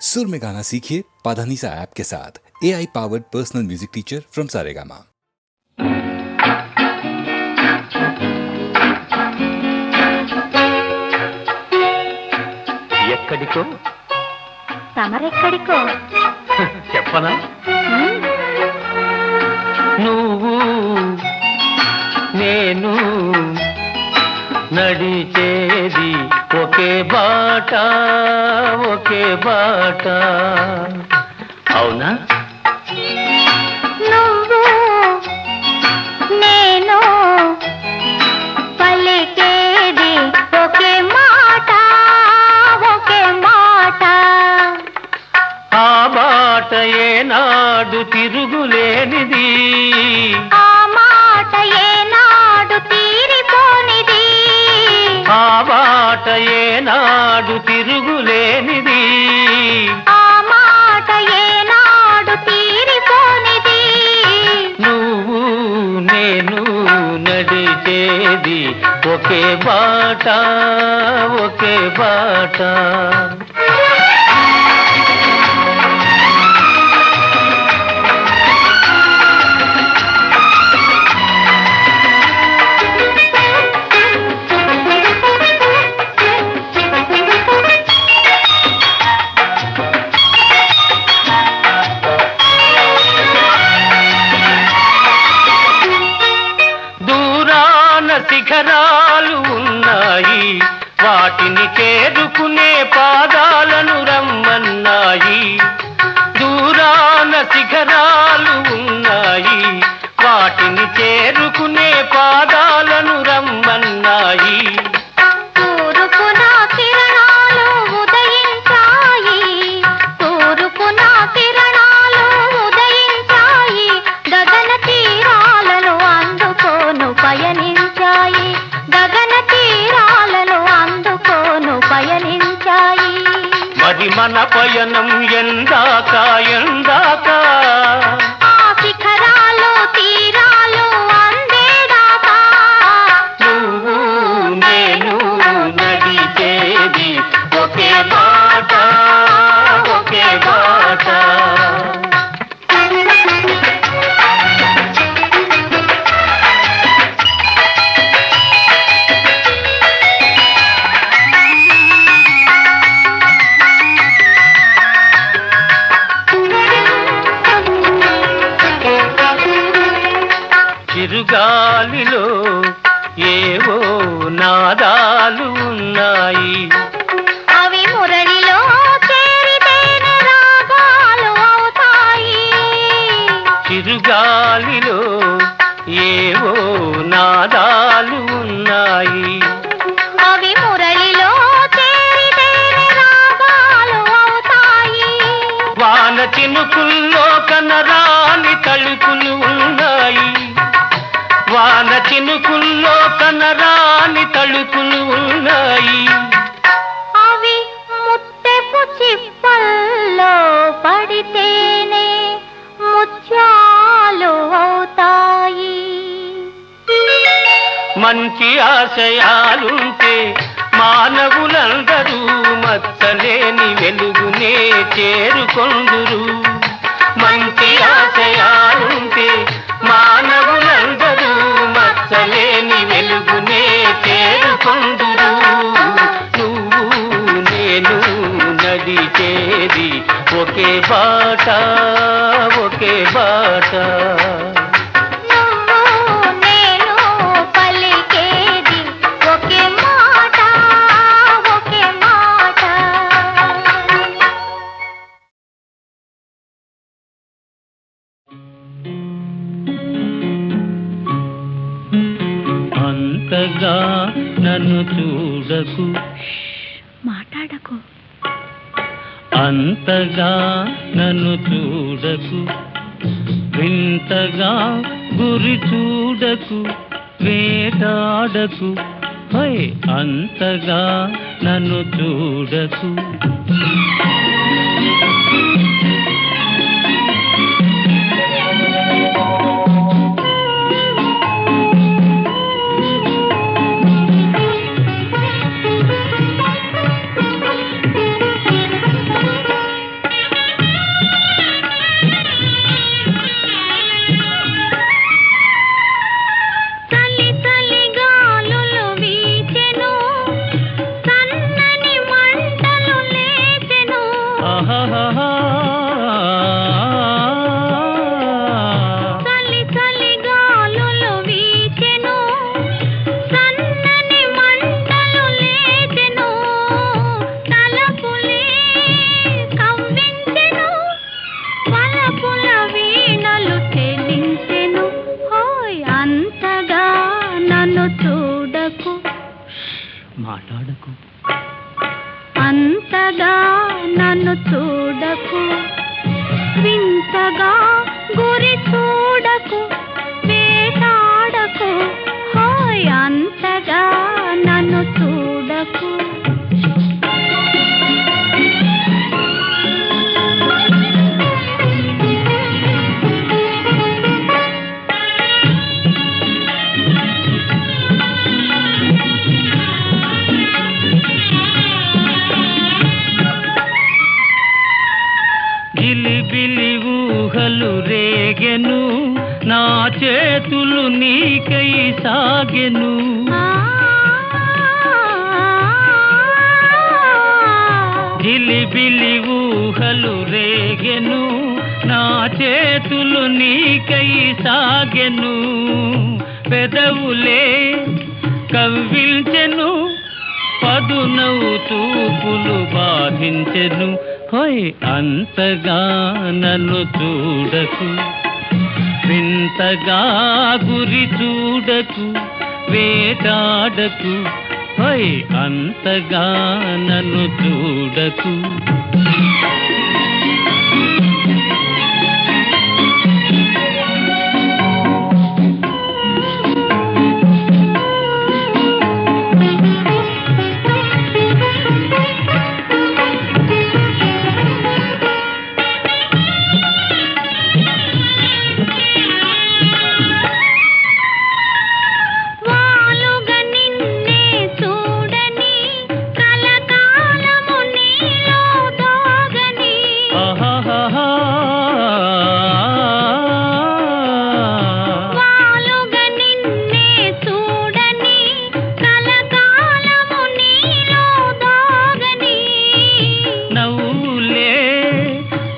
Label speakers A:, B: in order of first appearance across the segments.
A: सुर में गाना सीखिए पाधानीसा ऐप के साथ। AI powered personal music teacher from Saregama.
B: ఎక్కడికో
C: తమరెక్కడికో
B: చెప్పనా? నువ్వు నేను నడిచేది ఒకే బాట, ఒకే బాట. అవునా?
C: నువ్వు నేను పలికేది ఒకే మాట, ఒకే మాట.
B: ఆ బాట ఏనాడు తిరుగులేనిది,
C: ఆ మాట ఏనాడు తీరిపోనిది,
B: ఆ బాట ఏనాడు తిరుగులేనిది.
C: ఆ మాట ఏనాడు తీరిపోనిది.
B: నువ్వు నేను నడిచేది ఒకే బాట, ఒకే బాట. శిఖరాలు ఉన్నాయి, వాటిని చేరుకునే పాదాలను రమ్మన్నాయి. దూరాన శిఖరాలు ఉన్నాయి, వాటిని చేరుకునే పాదాలను రమ్మన్నాయి.
C: తూర్పున కిరణాలు ఉదయించాయి, తూర్పున కిరణాలు ఉదయించాయి. గగన తీరాలను అందుకోను పయనించాయి, గగన తీరాలను అందుకోను పయనించాయి.
B: మరి మన పయనం ఎందాక, ఎందాక?
C: ఆ శిఖరాలు తీరాలు అందేదాకా.
B: నువ్వు నేను నడిచేది ఒకే బాట, ఒకే బాట. చిరుగాలిలో ఏవో నాదాలు ఉన్నాయి,
C: అవి మురళిలో చేరితేనే రాగాలు అవుతాయి.
B: చిరుగాలిలో ఏవో నాదాలు ఉన్నాయి,
C: అవి మురళిలో చేరితేనే రాగాలు అవుతాయి.
B: వాన చినుకుల్లో కనరాని తళుకులు ఉన్నాయి, వాన చినుకుల్లో కనరాని తళుకులు ఉన్నాయి.
C: అవి ముత్తెపు చిప్పల్లో పడితేనే ముత్యాలు అవుతాయి.
B: మంచి ఆశయాలుంటే మానవులందరూ మచ్చలేని వెలుగునే చేరుకొందురు. మంచి ఆశయాలుంటే మానవులందరూ మచ్చలేని వెలుగునే చేరుకొందురు. నువ్వు నేను నడిచేది ఒకే బాట, ఒకే బాట.
C: నువ్వు నేను పలికేది ఒకే మాట, ఒకే మాట.
B: అంతగా నన్ను చూడకు,
C: మాట్లాడకు.
B: అంతగా నన్ను చూడకు, వింతగా గురి చూడకు, వేటాడకు. హై, అంతగా నన్ను చూడకు.
C: చూడకు వింతగా గురి చూడకు వేటాడకు హాయ్ అంతగా నన్ను చూడకు
B: జిలిబిలి ఊహలు రేగెను నా చేతులు నీకై సాగెను జిలిబిలి ఊహలు రేగెను నా చేతులు నీకై సాగెను పెదవులే కవ్విల్చెను పదునవు చూపులు బాధించెను హోయ్ అంతగా నన్ను చూడకు వింతగా గురి చూడకు వేటాడకు హోయ్ అంతగా నన్ను చూడకు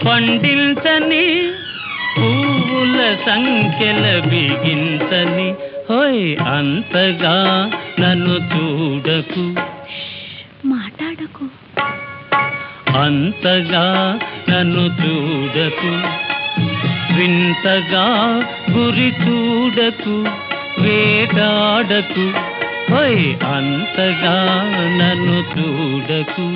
B: పండించని పువ్వుల సంఖ్యల బిగించని హోయ్ అంతగా నన్ను చూడకు
C: మాట్లాడకు
B: అంతగా నన్ను చూడకు వింతగా గురి చూడకు వేటాడకు హోయ్ అంతగా నన్ను చూడకు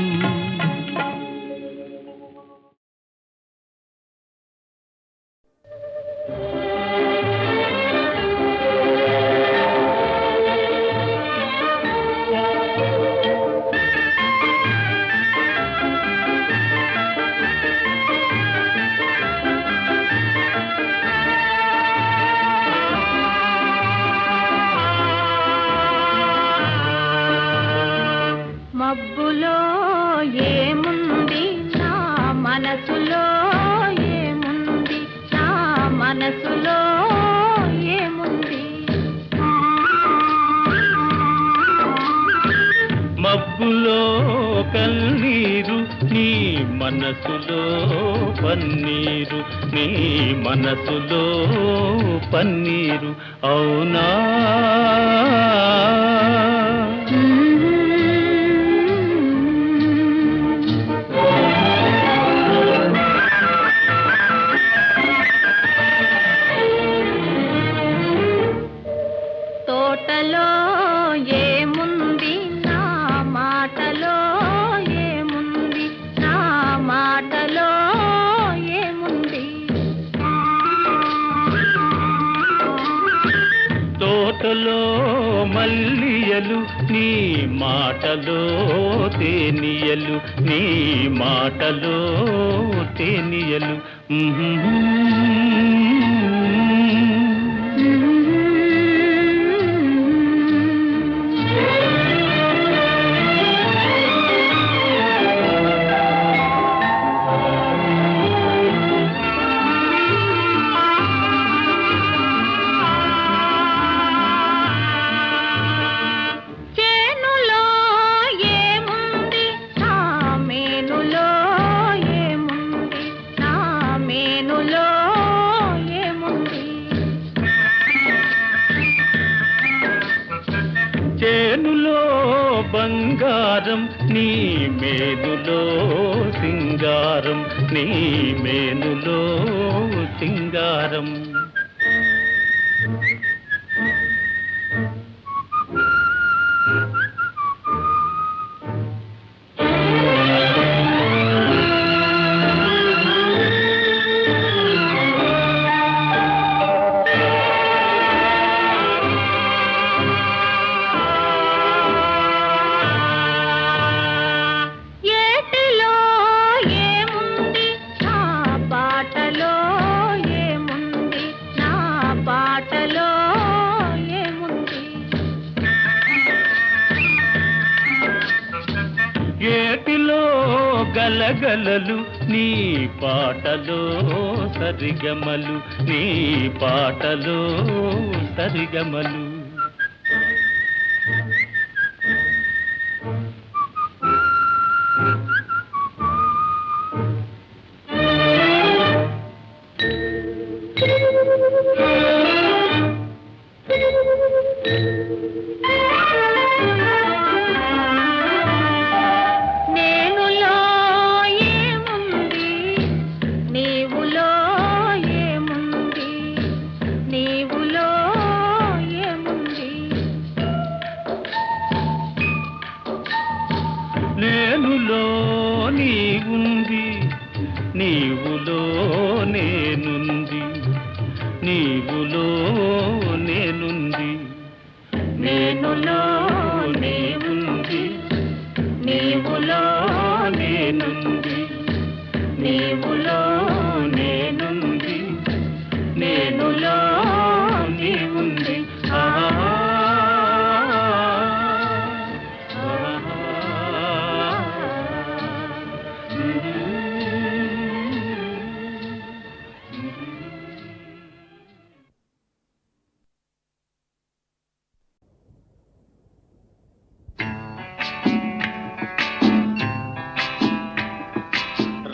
C: మబ్బులో ఏముంది నా మనసులో ఏముంది నా మనసులో ఏముంది
B: మబ్బులో కన్నీరు నీ మనసులో పన్నీరు నీ మనసులో పన్నీరు అవునా
C: తోటలో ఏముంది నా మాటలో ఏముంది నా మాటలో ఏముంది
B: తోటలో మల్లియలు నీ మాటలో తేనియలు నీ మాటలో తేనియలు
C: చేనులో ఏముంది నా మేనులో ఏముంది నా మేనులో ఏముంది
B: చేనులో బంగారం నీ మేనులో సింగారం నీ మేనులో సింగారం గలగలలు నీ పాటలో సరిగమలు, నీ పాటలో సరిగమలు. నేనులో నీవుంది, నీవులో నేనుంది, నీవులో నేనుంది. నేనులో నీవుంది, నీవులో నేనుంది, నీవులో నేనుంది, నేనులో నీవుంది.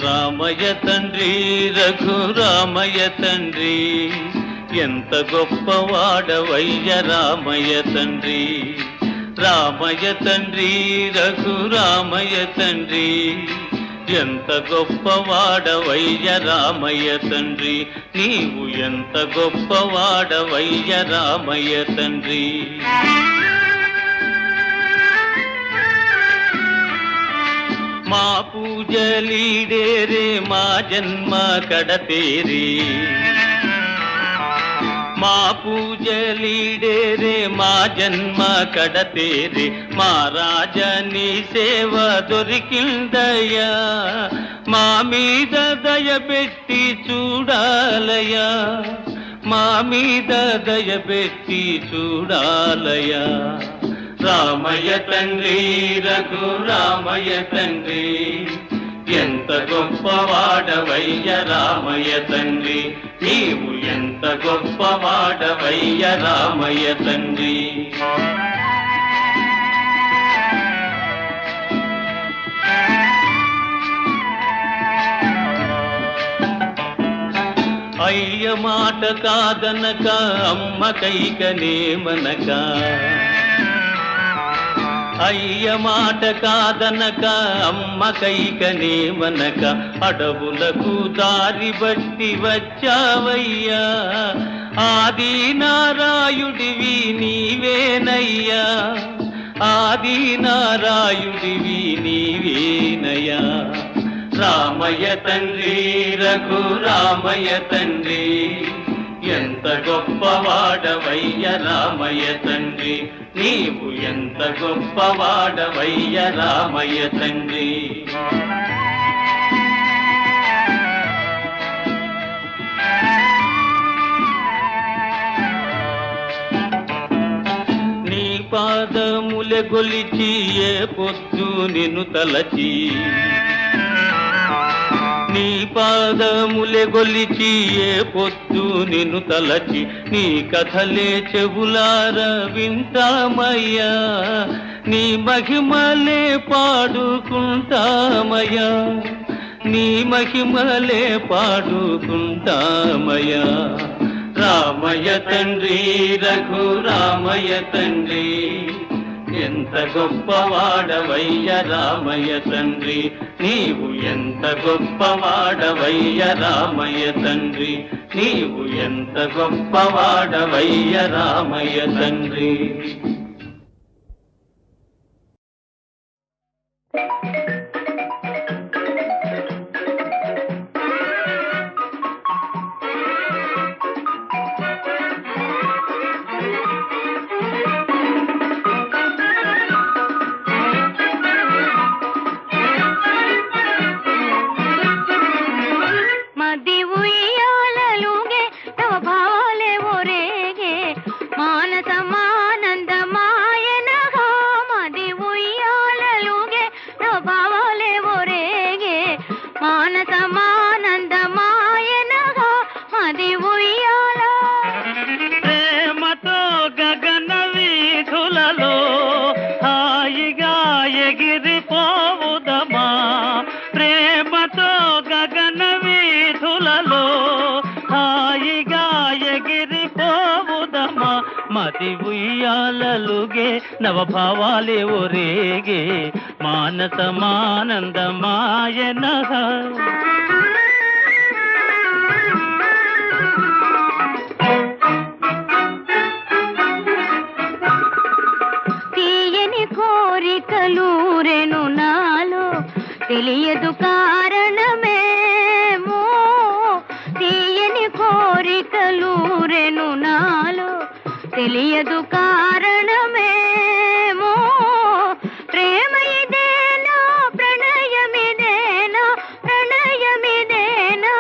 B: రామయ్య తండ్రి రఘురామయ్య తండ్రి, ఎంత గొప్పవాడవయ్య రామయ్య తండ్రి. రామయ్య తండ్రి రఘురామయ్య తండ్రి, ఎంత గొప్పవాడవయ్య రామయ్య తండ్రి. నీవు ఎంత గొప్పవాడవయ్య రామయ్య తండ్రి. మా పూజలీడేరే మా జన్మ కడతేరి, మా పూజలీడేరే మా జన్మ కడతేరి. మా రాజని సేవ దొరికిందయ్యా, మా మీద దయపెట్టి చూడాలయ్యా, మా మీద దయపెట్టి చూడాలయ్యా. రామయ్య తండ్రి రఘురామయ్య తండ్రి, ఎంత గొప్పవాడవయ్య రామయ్య తండ్రి. నీవు ఎంత గొప్పవాడవయ్య రామయ్య తండ్రి. అయ్య మాట కాదనక అమ్మ కైకనేమనక, అయ్య మాట కాదనక అమ్మ కైకనేమనక, అడవులకు దారి బట్టి వచ్చావయ్యా. ఆది నారాయుడివి నీవేనయ్యా, ఆది నారాయుడివి నీవేనయ్యా. రామయ్య తండ్రి రఘురామయ్య తండ్రి, ఎంత గొప్పవాడవయ్య రామయ్య తండ్రి. నీవు ఎంత గొప్పవాడవయ్య రామయ్య తండ్రి. నీ పాదములె గొలిచి ఏ పొద్దు నిన్ను తలచి, నీ పాదములె గొలిచి ఏ పొద్దు నిన్ను తలచి. నీ కథలే చెవులార వింటామయ్యా, నీ మహిమలే పాడుకుంటామయ్యా, నీ మహిమలే పాడుకుంటామయ్యా. రామయ్య తండ్రి రఘురామయ్య తండ్రి, ఎంత గొప్పవాడవయ్య రామయ్య తండ్రి. నీవు ఎంత గొప్పవాడవయ్య రామయ్య తండ్రి. నీవు ఎంత గొప్పవాడవయ్య రామయ్య తండ్రి.
C: ఉయ్యాలలుగే తవ భావాలే ఒరేగే మానసమానందమ మానసమానందమాయనగా మది ఉయ్యాల.
B: ప్రేమతో గగన వీధులలో హాయిగా ఎగిరిపోవుదమా, ప్రేమతో గగన వీధులలో హాయిగా ఎగిరిపోవుదమా, మది ఉయ్యాలలుగే నవభావాలే ఒరేగే మానసమానందమాయనగా.
C: తీయని కోరికలూరెను నాలో తెలియదు కారణమేమో, తీయని కోరికలూరెను నాలో తెలియదు కారణమేమో, ప్రేమ ఇదేనా ప్రణయమిదేనా ప్రణయమిదేనా,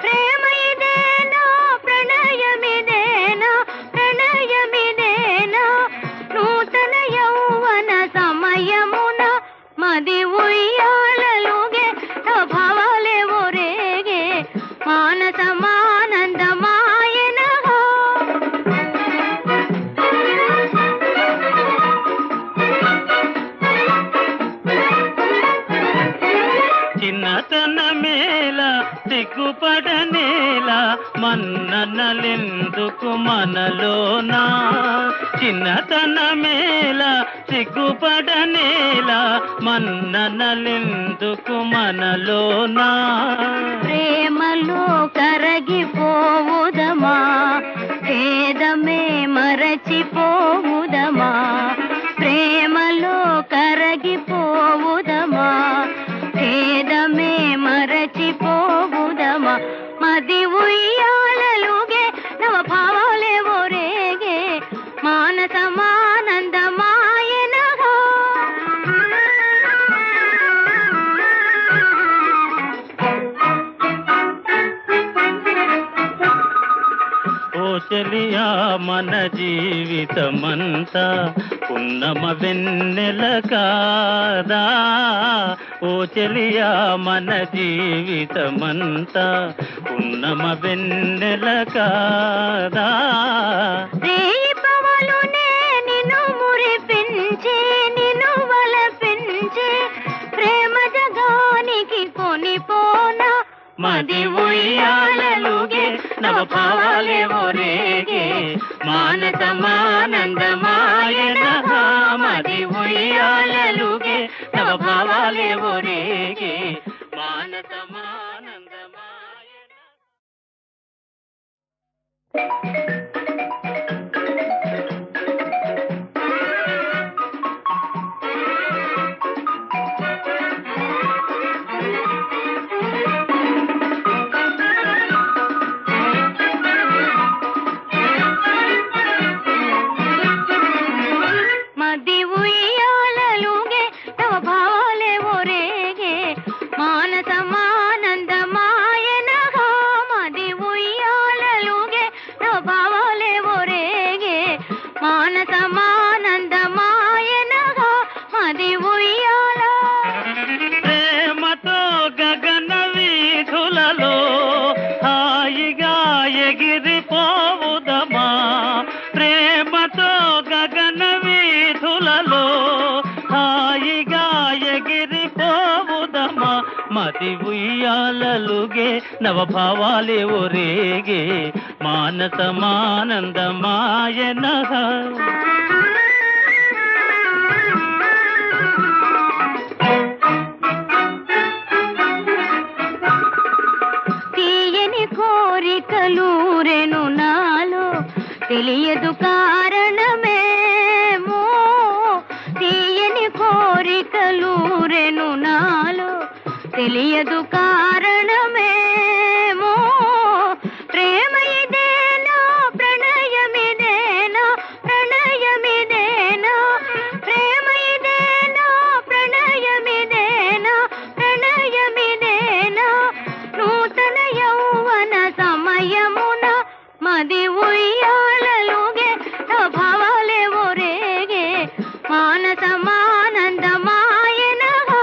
C: ప్రేమ ఇదేనా ప్రణయమిదేనా ప్రణయమిదేనా, నూతన యౌవన సమయమున మది ఉయ్యాలలుగే భావాలే ఒరేగే మానసమానందమాయనగా.
B: చిన్నతన మేళ సిగ్గుపడనేలా మన్ననలెందుకు మనలోనా, చిన్నతన మేళ సిగ్గుపడనేలా మన్ననలెందుకు మనలోనా,
C: ప్రేమలో కరగిపోవుదమా భేదమే మరచిపోవుదమా, ప్రేమలో కరగిపోవుదమా భేదమే మరచిపోవుదమా, మది ఉయ్యాలలుగే నవభావాలే ఒరేగే మానసమానందమాయనగా.
B: ఓ చెలియా మన జీవితమంతా పున్నమ వెన్నెల కాదా, ఓ చెలియా మన జీవితమంతా పున్నమ వెన్నెల కాదా,
C: రేయి పవలునే నిన్ను మురిపించే నిన్ను వలపించే ప్రేమ జగానికి కొనిపోనా,
B: మది ఉయ్యాలలుగే నవభావాలే ఒరేగే మానసమానందమాయనగా, మది ఉయ్యాలలుగే నవభావాలే ఒరేగే మానసమానందమాయన.
C: మది ఉయ్యాలలుగే నవభావాలే ఒరేగే మానసమానందమాయనగా, మది ఉయ్యాలలుగే నవభావాలే ఒరేగే మానసమానందమాయనగా, మది ఉయ్యాల.
B: ప్రేమతో గగన వీధులలో హాయిగా ఎగిరిపోవుదమా, ప్రేమతో గగన వీధులలో హాయిగా ఎగిరిపోవుదమా, మది ఉయ్యాలలుగే నవభావాలే ఒరేగే మానసమానందమాయనగా.
C: తీయని కోరికలూరెను నాలో తెలియదు కారణమేమో, తీయని కోరికలూరెను నాలో తెలియదు కారణమేమో, ప్రేమ ఇదేనా ప్రణయమిదేనా ప్రణయమిదేనా, ప్రేమ ఇదేనా ప్రణయమిదేనా ప్రణయమిదేనా, నూతన యౌవన సమయమున మది ఉయ్యాలలుగే భావాలే ఒరేగే మానసమానందమాయనగా.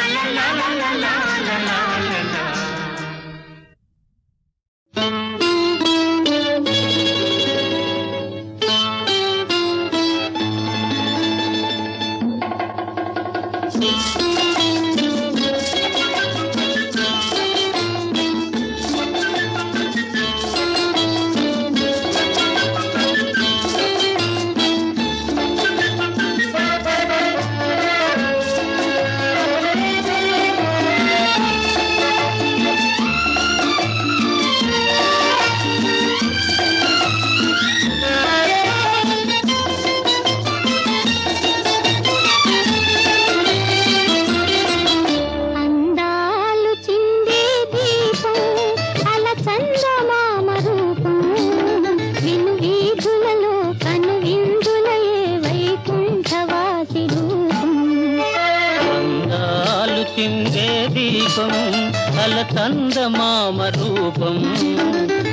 B: అలతందమామ రూపం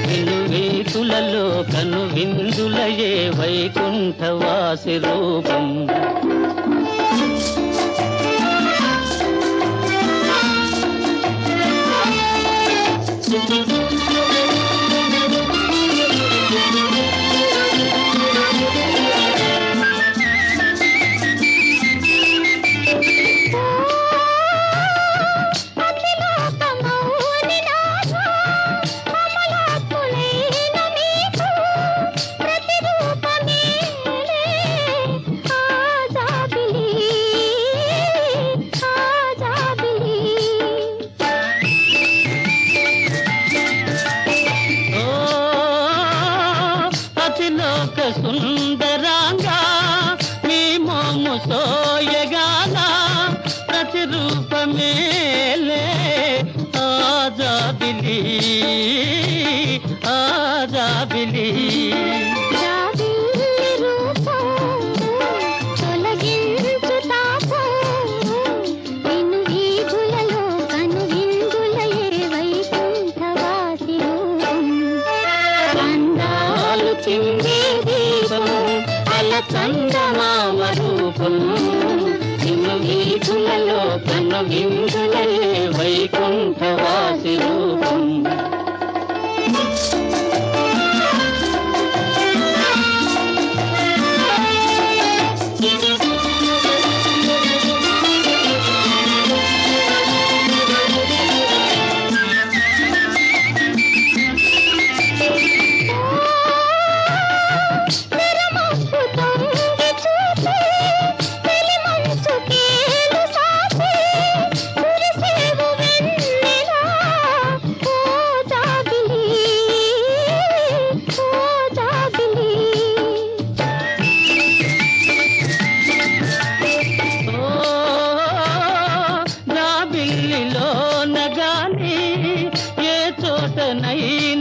B: వెనువేకులలో కను విందులయే వైకుంఠవాసి రూపం. సుందరాంగా మీ మోము సోయగానా ప్రతిరూపమేలే ఆజాబిలి ఆజాబిలి. చందమామ రూపం నిన్ను వీధులలో కన్ను విందులయే వైకుంఠవాసి రూపం.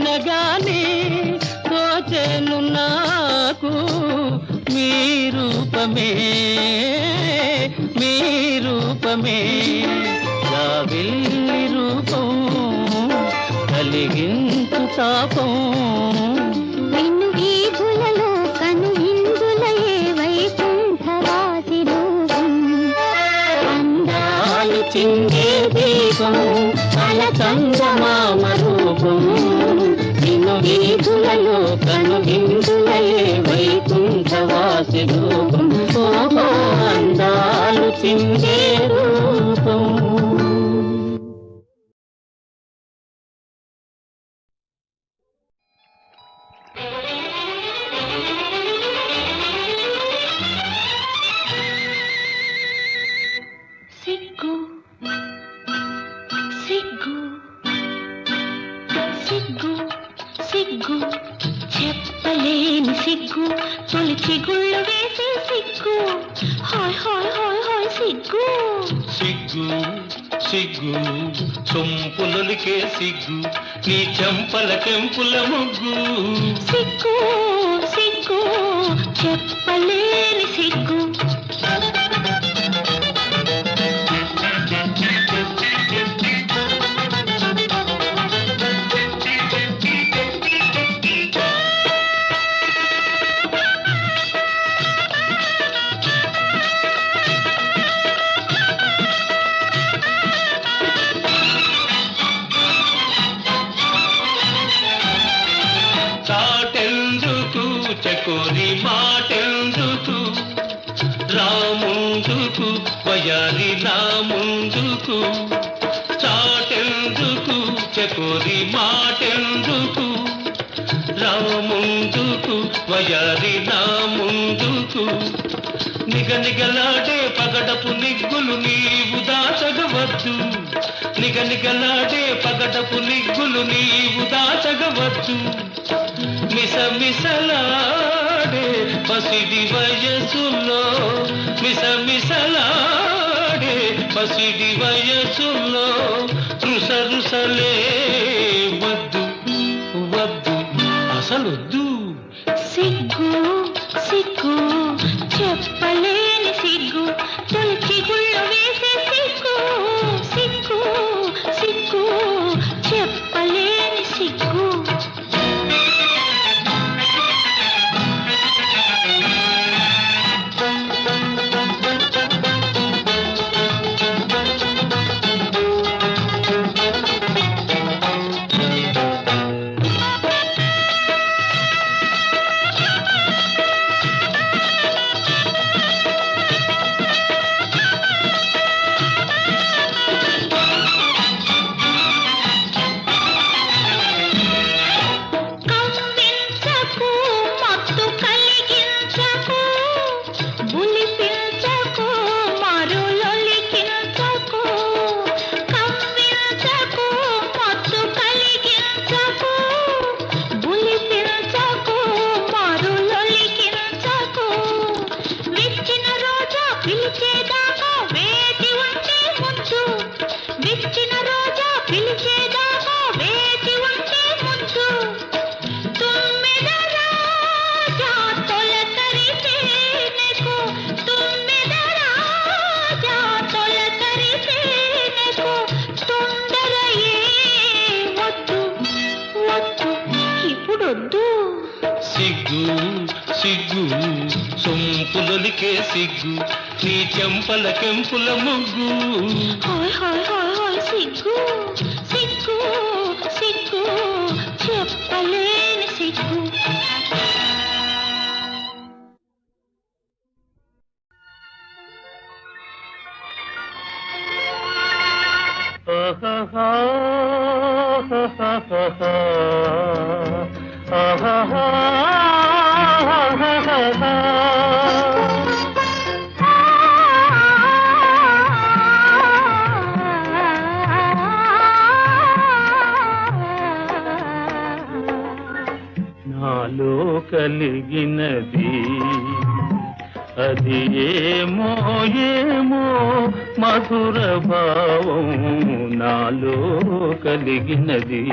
B: నగాని తోచెను నాకు మీ రూపమే మీ రూపమే. జాబిల్లి రూపం కలిగించు తాపం
C: నిన్ను వీధులలో కను ఇందులయే వైకుంఠవాసి రూపం.
B: అందాలు చిందే దీపం అల చందమామ రూపం నిన్ను వీధులలో కను విందులయే వైకుంఠవాసి రూపం. అందాలు చిందే రూపం.
C: సిగ్గు సిగ్గు సిగ్గు సిగ్గు చెప్పలేని సిగ్గు తొలి చిగుళ్ళు వేసే సిగ్గు హాయ్ హాయ్ హాయ్ హాయ్ సిగ్గు.
D: సిగ్గు సిగ్గు సొంపులొలికే సిగ్గు నీ చెంపల కెంపుల ముగ్గు.
C: సిగ్గు సిగ్గు చెప్పలేని సిగ్గు.
D: చాటెందుకు చకోరి మాటెందుకు రాముందుకు వయారి రాముందుకు. చాటెందుకు చకోరి మాటెందుకు రాముందుకు వయారి రాముందుకు. నిగనిగలాడే పగడపు నిగ్గులు నీవు దాచగవద్దు. నిగనిగలాడే పగడపు నిగ్గులు నీవు దాచగవద్దు. మిసమిసలాడే పసిడి వయసులో మిసమిసలాడే పసిడి వయసులో రుసరుసలే వద్దు వద్దు అసలొద్దు.
C: సిగ్గు సిగ్గు చెప్పలేని సిగ్గు తొలి చిగుళ్ళు వేసే సిగ్గు సిగ్గు సిగ్గు ఇప్పుడొద్దు.
D: సిగ్గు సిగ్గు సొంపులొలికే సిగ్గు నీ చెంపల కెంపుల ముగ్గు.
C: హాయ్ హాయ్ హాయ్ హాయ్ సిగ్గు సిగ్గు సిగ్గు చెప్పలేని సిగ్గు.
D: నాలో కలిగినది అది ఏమో ఏమో మధుర భావం నాలో కలిగినది.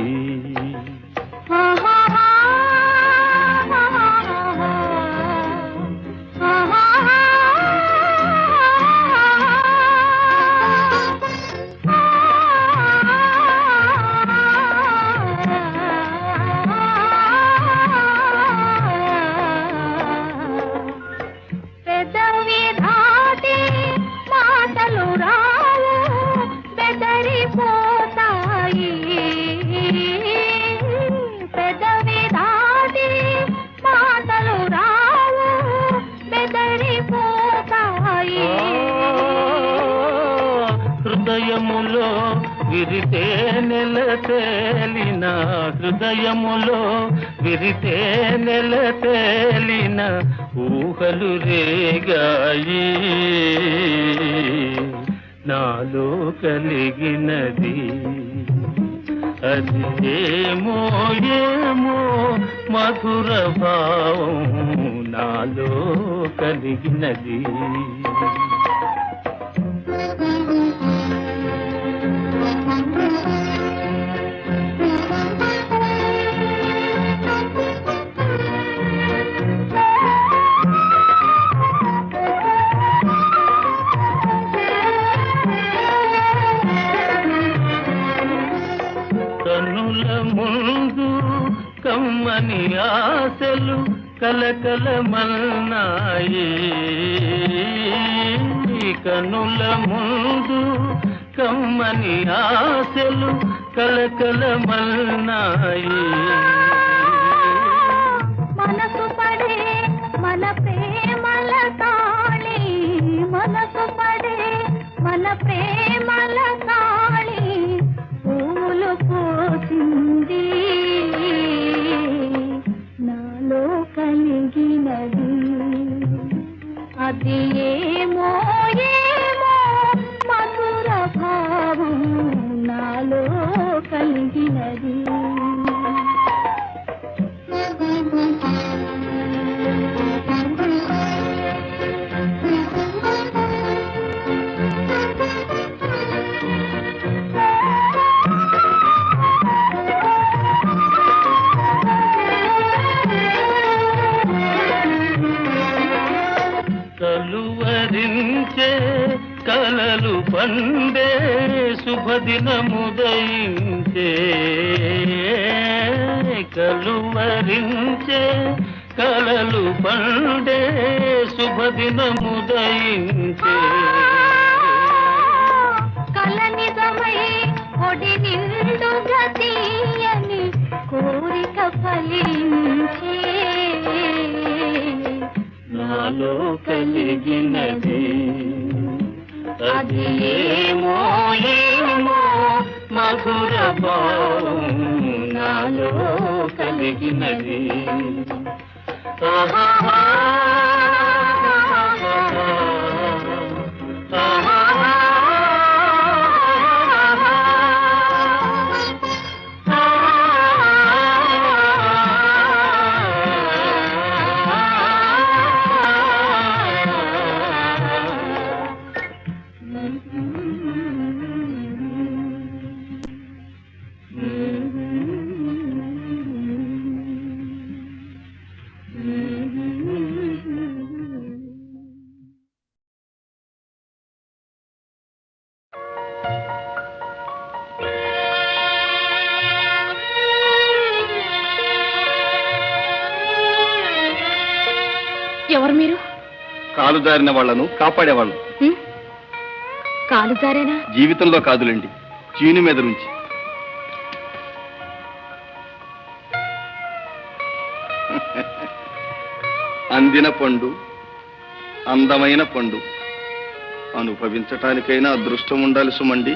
C: పెదవి దాటి మాటలు రావు బెదరిపోతాయి. పెదవి దాటి మాటలు రావు బెదరిపోతాయి.
D: హృదయములో విరితే నెల తేలిన హృదయములో విరితే నెల తేలిన ఊహలు రేగాయి నాలో కలిగినది అది ఏమో ఏమో మధుర భావం నాలో కలిగినది. కన్నుల ముందు కమ్మని ఆశలు కలకలమన్నాయి. కన్నుల ముందు కమ్మని ఆశలు కలకలమన్నాయి.
C: మనసు పడే మన ప్రేమల తాళి మనసు పడే మన ప్రేమల తాళి పూలు పోసింది నాలో కలిగినది అది ఏమో ఏమో మధుర భావం నాలో కలిగినది.
D: కలువరించే కలలు పండే శుభదినముదయించే కలువరించే కలలు పండే శుభదినముదయించే
C: కల నిజమై ఒడి నిండుగా తీయని కోరిక ఫలించే
D: నాలో కలిగినది అది ఏమో ఏమో మధుర భావం నాలో కలిగినది. ఆహా
C: ఎవరు మీరు?
E: కాలు జారిన వాళ్లను కాపాడేవాళ్ళు.
C: కాలు జారేనా?
E: జీవితంలో కాదులేండి, చీను మీద నుంచి. అందిన పండు, అందమైన పండు, అనుభవించటానికైనా అదృష్టం ఉండాలి సుమండి.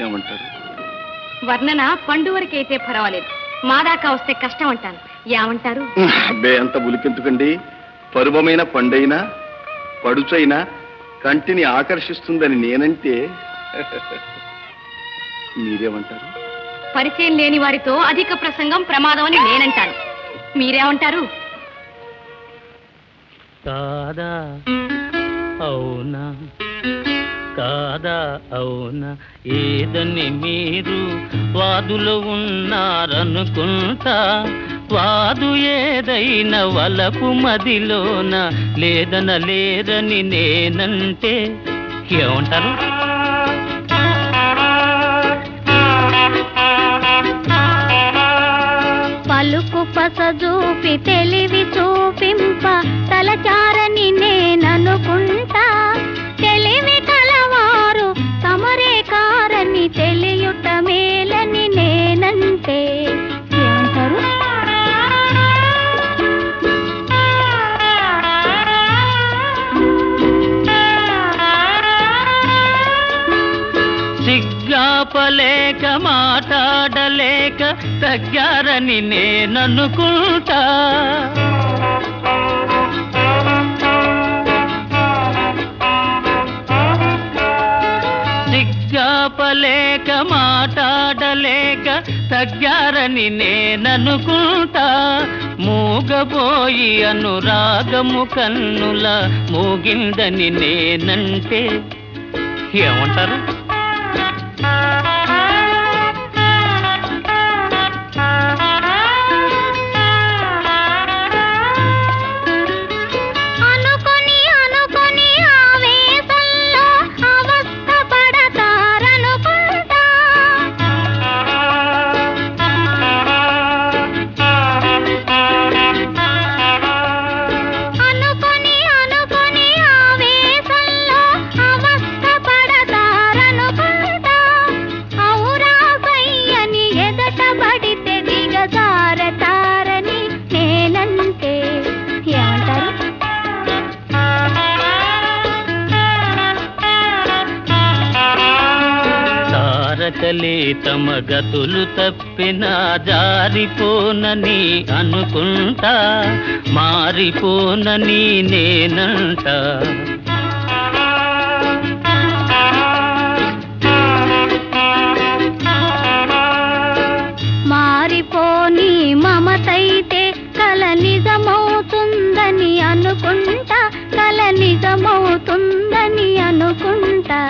E: ఏమంటారు?
C: వర్ణన పండు వరకైతే పర్వాలేదు, మా దాకా వస్తే కష్టం అంటాను. ఏమంటారు?
E: అబ్బే, అంత బులికెందుకండి. పరువమైన పండైనా పడుచైనా కంటిని ఆకర్షిస్తుందని నేనంటే మీరేమంటారు?
C: పరిచయం లేని వారితో అధిక ప్రసంగం ప్రమాదం అని నేనంటాను. మీరేమంటారు?
D: కాదా అవునా, కాదా అవునా, ఏదని మీరు వాదులు ఉన్నారనుకుంటా. వాదు ఏదైనా వలపు మదిలోన లేదని నేనంటే ఏమంటారు?
C: పలుకు పస చూపి తెలివి చూపింప తలచారని నేననుకుంటా. తెలివి కలవారు తమరే కారని తెలియుట మేలని నేనంటే ఏమంటారు?
D: సిగ్గాపలేక మాట్లాడలేక తగ్గారని నేననుకుంటా. సిగ్గాపలేక మాట్లాడలేక తగ్గారని నేననుకుంటా. మూగబోయి అనురాగము కన్నుల మూగిందని నేనంటే ఏమంటారు? తారకలే తమ గతులు తప్పిన జారిపోనని అనుకుంటా. మారిపోనని నేనంట.
C: మారిపోని మమతైతే కల నిజమవుతుందని అనుకుంటా. కల నిజమవుతుందని అనుకుంటా.